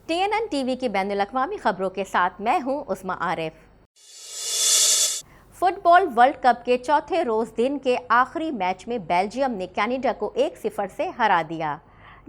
TNN TV की बैनुल-अक़वामी खबरों के साथ मैं हूं उस्मा आरिफ। फुटबॉल वर्ल्ड कप के चौथे रोज दिन के आखिरी मैच में बेल्जियम ने कनाडा को 1-0 से हरा दिया।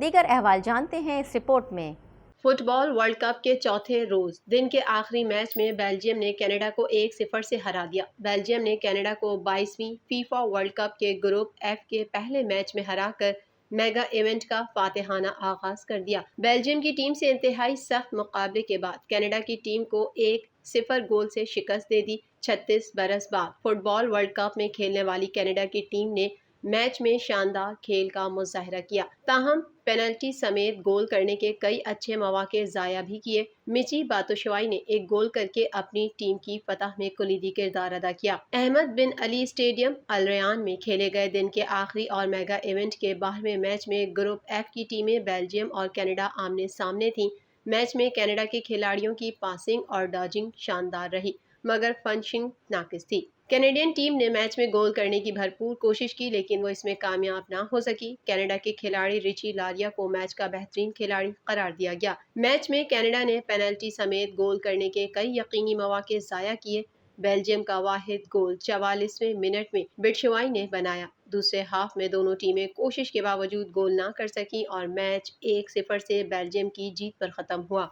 दीगर अहवाल जानते हैं इस रिपोर्ट में। फुटबॉल वर्ल्ड कप के चौथे रोज दिन के आखिरी मैच में बेल्जियम ने कनाडा को 1-0 से हरा दिया। बेल्जियम ने कनाडा को 22वीं फीफा वर्ल्ड कप के ग्रुप एफ के पहले मैच में हराकर मेगा इवेंट का फातिहाना आगाज कर दिया। बेल्जियम की टीम से इंतहाई सख्त मुकाबले के बाद कनाडा की टीम को 1-0 गोल से शिकस्त दे दी। 36 बरस बाद फुटबॉल वर्ल्ड कप में खेलने वाली कनाडा की टीम ने मैच में शानदार खेल का मुजाहरा किया, ताहम पेनल्टी समेत गोल करने के कई अच्छे मौके जाया भी किए। मिची बातुशवाई ने एक गोल करके अपनी टीम की फतह में कुलीदी किरदार अदा किया। अहमद बिन अली स्टेडियम अल रयान में खेले गए दिन के आखिरी और मेगा इवेंट के 12वें मैच में ग्रुप एफ की टीमें बेल्जियम और कनाडा आमने सामने थीं। मैच में कनाडा के खिलाड़ियों की पासिंग और डॉजिंग शानदार रही, मगर फिनिशिंग नाकिस थी। कैनेडियन टीम ने मैच में गोल करने की भरपूर कोशिश की, लेकिन वो इसमें कामयाब ना हो सकी। कनाडा के खिलाड़ी रिची लारिया को मैच का बेहतरीन खिलाड़ी करार दिया गया। मैच में कनाडा ने पेनल्टी समेत गोल करने के कई यकीनी मौके जाया किए। बेल्जियम का वाहिद गोल 44वें मिनट में बिटशवाई ने बनाया। दूसरे हाफ में दोनों टीमें कोशिश के बावजूद गोल ना कर सकी और मैच 1-0 से बेल्जियम की जीत पर खत्म हुआ।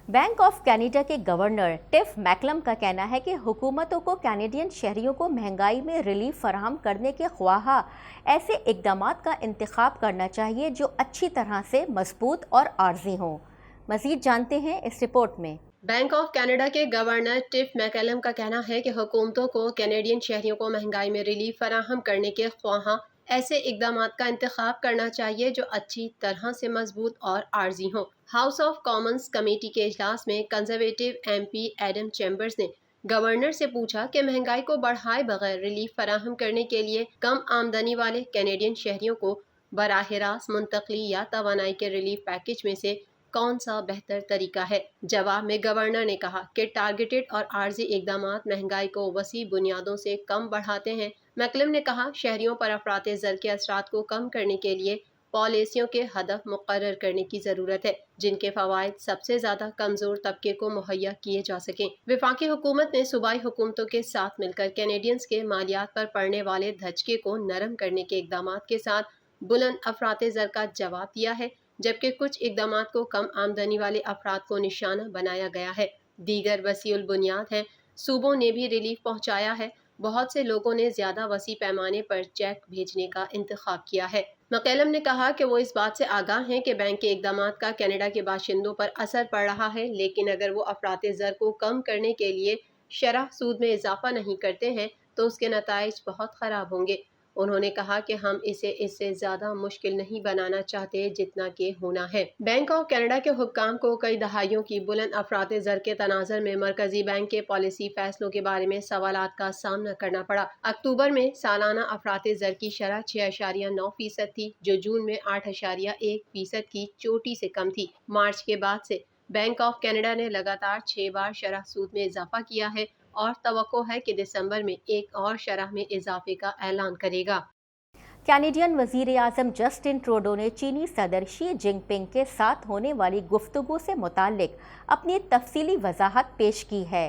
बैंक ऑफ कनाडा के गवर्नर टिफ मैकलम का कहना है कि हुकूमतों को कैनेडियन शहरियों को महंगाई में रिलीफ फराहम करने के ख्वाहा ऐसे इक़दामात का इंतखाब करना चाहिए जो अच्छी तरह से मजबूत और आर्जी हों। मज़ीद जानते हैं इस रिपोर्ट में। बैंक ऑफ कनाडा के गवर्नर टिफ मैकलम का कहना है कि हुकूमतों को कैनेडियन शहरियों को महंगाई में रिलीफ फराहम करने के ख्वाहा ऐसे इक़दामात का इंतखाब करना चाहिए जो अच्छी तरह से मजबूत और आर्जी हों। हाउस ऑफ कॉमन्स कमेटी के इजलास में कंजर्वेटिव MP एडम चैम्बर्स ने गवर्नर से पूछा कि महंगाई को बढ़ाए बगैर रिलीफ फराहम करने के लिए कम आमदनी वाले कैनेडियन शहरियों को बराह रास्त मुंतकली या तवानाई के रिलीफ पैकेज में से कौन सा बेहतर तरीका है। जवाब में गवर्नर ने कहा कि टारगेटेड और आर्जी इक़दामात महंगाई को वसी बुनियादों से कम बढ़ाते हैं। मैकलम ने कहा शहरियों पर अफराते ज़र के असरात को कम करने के लिए पॉलिसियों के हदफ मुकर्रर करने की ज़रूरत है जिनके फ़वाइद सबसे ज़्यादा कमज़ोर तबके को मुहैया किए जा सकें। वफाकी हुकूमत ने सूबाई हुकूमतों के साथ मिलकर कैनेडियंस के मालियात पर पड़ने वाले धचके को नरम करने के इक़दामात के साथ बुलंद अफराते ज़र का जवाब दिया है, जबकि कुछ इक़दामात को कम आमदनी वाले अफराद को निशाना बनाया गया है। दीगर वसीउल बुनियाद हैं। सूबों ने भी रिलीफ पहुँचाया है। बहुत से लोगों ने ज़्यादा वसी पैमाने पर चेक भेजने का इंतखाब किया है। मैकलम ने कहा कि वो इस बात से आगाह हैं कि बैंक के इक़दामात का कनाडा के बाशिंदों पर असर पड़ रहा है, लेकिन अगर वो अफराते ज़र को कम करने के लिए शरह सूद में इजाफा नहीं करते हैं तो उसके नताइज बहुत ख़राब होंगे। उन्होंने कहा कि हम इसे इससे ज़्यादा मुश्किल नहीं बनाना चाहते जितना कि होना है। बैंक ऑफ कनाडा के हुक्काम को कई दहाइयों की बुलंद अफराते ज़र के तनाज़र में मरकजी बैंक के पॉलिसी फैसलों के बारे में सवालात का सामना करना पड़ा। अक्टूबर में सालाना अफराते ज़र की शरह 6.9% थी, जो जून में 8.1% की चोटी से कम थी। मार्च के बाद से बैंक ऑफ कनाडा ने लगातार 6 बार शरह सूद में इजाफा किया है और तवक्को है कि दिसंबर में एक और शरह में इजाफे का ऐलान करेगा। कैनेडियन वज़ीर आज़म जस्टिन ट्रूडो ने चीनी सदर शी जिनपिंग के साथ होने वाली गुफ्तगू से मुताल्लिक अपनी तफसीली वजाहत पेश की है।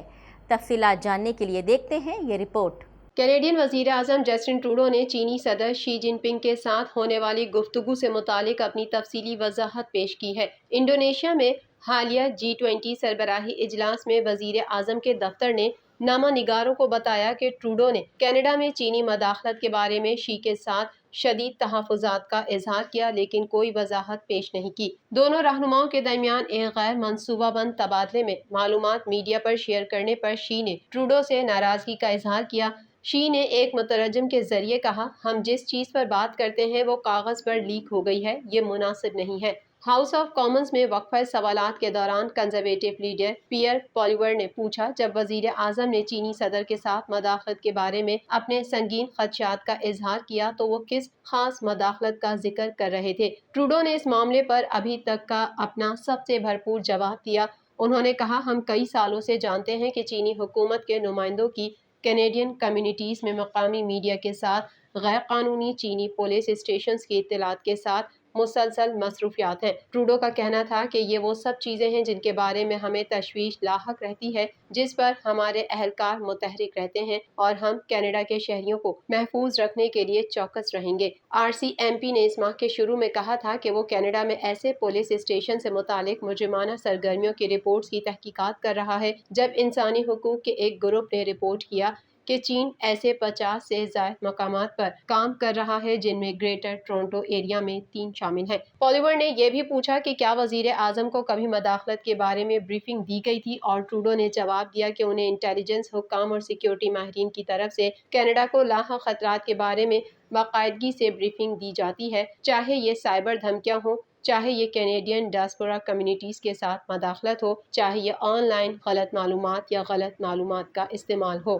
तफसीलात जानने के लिए देखते हैं ये रिपोर्ट। कैनेडियन वज़ीर आज़म जस्टिन ट्रूडो ने चीनी सदर शी जिनपिंग के साथ होने वाली गुफ्तगू से मुताल्लिक अपनी तफसीली वजाहत पेश की है। इंडोनेशिया में हालिया G20 सरबराही इजलास में वज़ीर आज़म के दफ्तर ने नामा निगारों को बताया कि ट्रूडो ने कनाडा में चीनी मदाखलत के बारे में शी के साथ शदीद तहफ़्फ़ुज़ात का इजहार किया, लेकिन कोई वजाहत पेश नहीं की। दोनों रहनुमाओं के दरमियान एक गैर मनसूबाबंद तबादले में मालूमात मीडिया पर शेयर करने पर शी ने ट्रूडो से नाराज़गी का इजहार किया। शी ने एक मुतरजम के जरिए कहा, हम जिस चीज़ पर बात करते हैं वो कागज़ पर लीक हो गई है, ये मुनासिब नहीं है। हाउस ऑफ कॉमन्स में वक्फा सवालात के दौरान कंजर्वेटिव लीडर पियर पॉलिवर ने पूछा, जब वजीर आज़म ने चीनी सदर के साथ मदाखलत के बारे में अपने संगीन खदशात का इजहार किया तो वो किस खास मदाखलत का जिक्र कर रहे थे। ट्रूडो ने इस मामले पर अभी तक का अपना सबसे भरपूर जवाब दिया। उन्होंने कहा, हम कई सालों से जानते हैं कि चीनी हुकूमत के नुमाइंदों की कैनेडियन कम्युनिटीज़ में मकामी मीडिया के साथ गैर कानूनी चीनी पुलिस स्टेशंस की इत्तलात के साथ مسلسل مصروفیات ہیں۔ ٹروڈو کا کہنا تھا کہ یہ وہ سب چیزیں ہیں جن کے بارے میں ہمیں تشویش لاحق رہتی ہے، جس پر ہمارے اہلکار متحرک رہتے ہیں، اور ہم کینیڈا کے شہریوں کو محفوظ رکھنے کے لیے چوکس رہیں گے۔ RCMP نے اس ماہ کے شروع میں کہا تھا کہ وہ کینیڈا میں ایسے پولیس اسٹیشن سے متعلق مجرمانہ سرگرمیوں کی رپورٹس کی تحقیقات کر رہا ہے، جب انسانی حقوق کے ایک گروپ نے رپورٹ کیا کہ چین ایسے 50 سے زائد مقامات پر کام کر رہا ہے جن میں گریٹر ٹورنٹو ایریا میں 3 شامل ہیں۔ پالیور نے یہ بھی پوچھا کہ کیا وزیر اعظم کو کبھی مداخلت کے بارے میں بریفنگ دی گئی تھی، اور ٹروڈو نے جواب دیا کہ انہیں انٹیلیجنس حکام اور سیکیورٹی ماہرین کی طرف سے کینیڈا کو لاحق خطرات کے بارے میں باقاعدگی سے بریفنگ دی جاتی ہے، چاہے یہ سائبر دھمکیاں ہوں، چاہے یہ کینیڈین ڈاسپورا کمیونٹیز کے ساتھ مداخلت ہو، چاہے یہ آن لائن غلط معلومات یا غلط معلومات کا استعمال ہو۔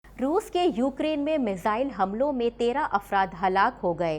روس کے یوکرین میں میزائل حملوں میں 13 افراد ہلاک ہو گئے۔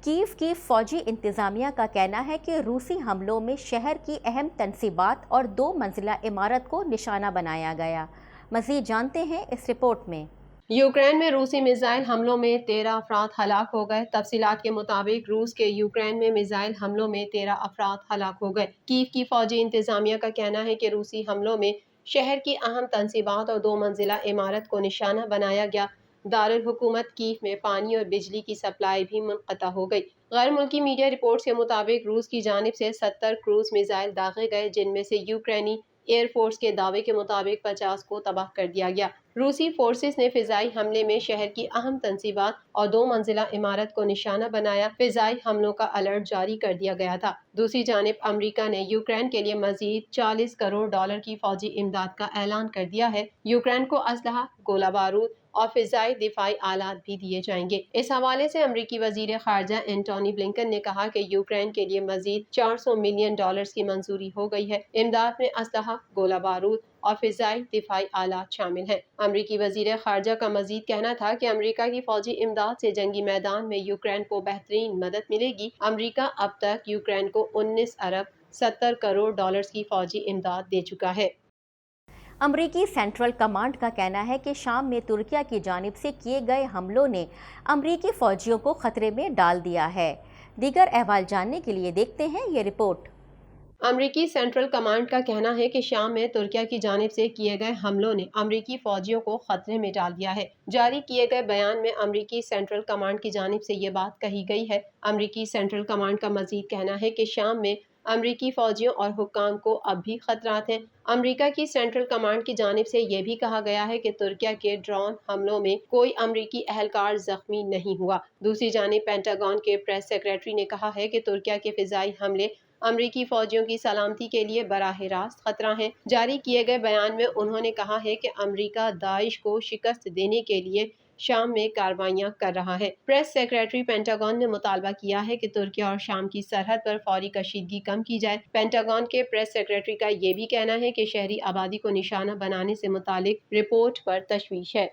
کیف کی فوجی انتظامیہ کا کہنا ہے کہ روسی حملوں میں شہر کی اہم تنصیبات اور 2 منزلہ عمارت کو نشانہ بنایا گیا۔ مزید جانتے ہیں اس رپورٹ میں۔ یوکرین میں روسی میزائل حملوں میں 13 افراد ہلاک ہو گئے۔ تفصیلات کے مطابق روس کے یوکرین میں میزائل حملوں میں 13 افراد ہلاک ہو گئے۔ کیف کی فوجی انتظامیہ کا کہنا ہے کہ روسی حملوں میں شہر کی اہم تنصیبات اور 2 منزلہ عمارت کو نشانہ بنایا گیا۔ دارالحکومت کیف میں پانی اور بجلی کی سپلائی بھی منقطع ہو گئی۔ غیر ملکی میڈیا رپورٹس کے مطابق روس کی جانب سے 70 کروز میزائل داغے گئے، جن میں سے یوکرینی ایئر فورس کے دعوے کے مطابق 50 کو تباہ کر دیا گیا۔ روسی فورسز نے فضائی حملے میں شہر کی اہم تنصیبات اور 2 منزلہ عمارت کو نشانہ بنایا۔ فضائی حملوں کا الرٹ جاری کر دیا گیا تھا۔ دوسری جانب امریکہ نے یوکرین کے لیے مزید $40 کروڑ کی فوجی امداد کا اعلان کر دیا ہے۔ یوکرین کو اسلحہ، گولہ بارود اور فضائی دفاعی آلات بھی دیے جائیں گے۔ اس حوالے سے امریکی وزیر خارجہ اینٹونی بلنکن نے کہا کہ یوکرین کے لیے مزید $400 ملین کی منظوری ہو گئی ہے۔ امداد میں اسلحہ، گولہ بارود اور فضائی دفاعی آلات شامل ہیں۔ امریکی وزیر خارجہ کا مزید کہنا تھا کہ امریکہ کی فوجی امداد سے جنگی میدان میں یوکرین کو بہترین مدد ملے گی۔ امریکہ اب تک یوکرین کو $19 ارب 70 کروڑ کی فوجی امداد دے چکا ہے۔ امریکی سینٹرل کمانڈ کا کہنا ہے کہ شام میں ترکیہ کی جانب سے کیے گئے حملوں نے امریکی فوجیوں کو خطرے میں ڈال دیا ہے۔ دیگر احوال جاننے کے لیے دیکھتے ہیں یہ رپورٹ۔ امریکی سینٹرل کمانڈ کا کہنا ہے کہ شام میں ترکیہ کی جانب سے کیے گئے حملوں نے امریکی فوجیوں کو خطرے میں ڈال دیا ہے۔ جاری کیے گئے بیان میں امریکی سینٹرل کمانڈ کی جانب سے یہ بات کہی گئی ہے۔ امریکی سینٹرل کمانڈ کا مزید کہنا ہے کہ شام میں امریکی فوجیوں اور حکام کو اب بھی خطرات ہیں۔ امریکہ کی سینٹرل کمانڈ کی جانب سے یہ بھی کہا گیا ہے کہ ترکیہ کے ڈرون حملوں میں کوئی امریکی اہلکار زخمی نہیں ہوا۔ دوسری جانب پینٹاگون کے پریس سیکریٹری نے کہا ہے کہ ترکیہ کے فضائی حملے امریکی فوجیوں کی سلامتی کے لیے براہ راست خطرہ ہیں۔ جاری کیے گئے بیان میں انہوں نے کہا ہے کہ امریکہ داعش کو شکست دینے کے لیے شام میں کارروائیاں کر رہا ہے۔ پریس سیکریٹری پینٹاگون نے مطالبہ کیا ہے کہ ترکیہ اور شام کی سرحد پر فوری کشیدگی کم کی جائے۔ پینٹاگون کے پریس سیکریٹری کا یہ بھی کہنا ہے کہ شہری آبادی کو نشانہ بنانے سے متعلق رپورٹ پر تشویش ہے۔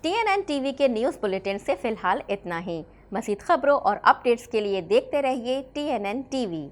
TNN TV کے نیوز بلیٹن سے فی الحال اتنا ہی۔ مزید خبروں اور اپڈیٹس کے لیے دیکھتے رہیے TNN TV۔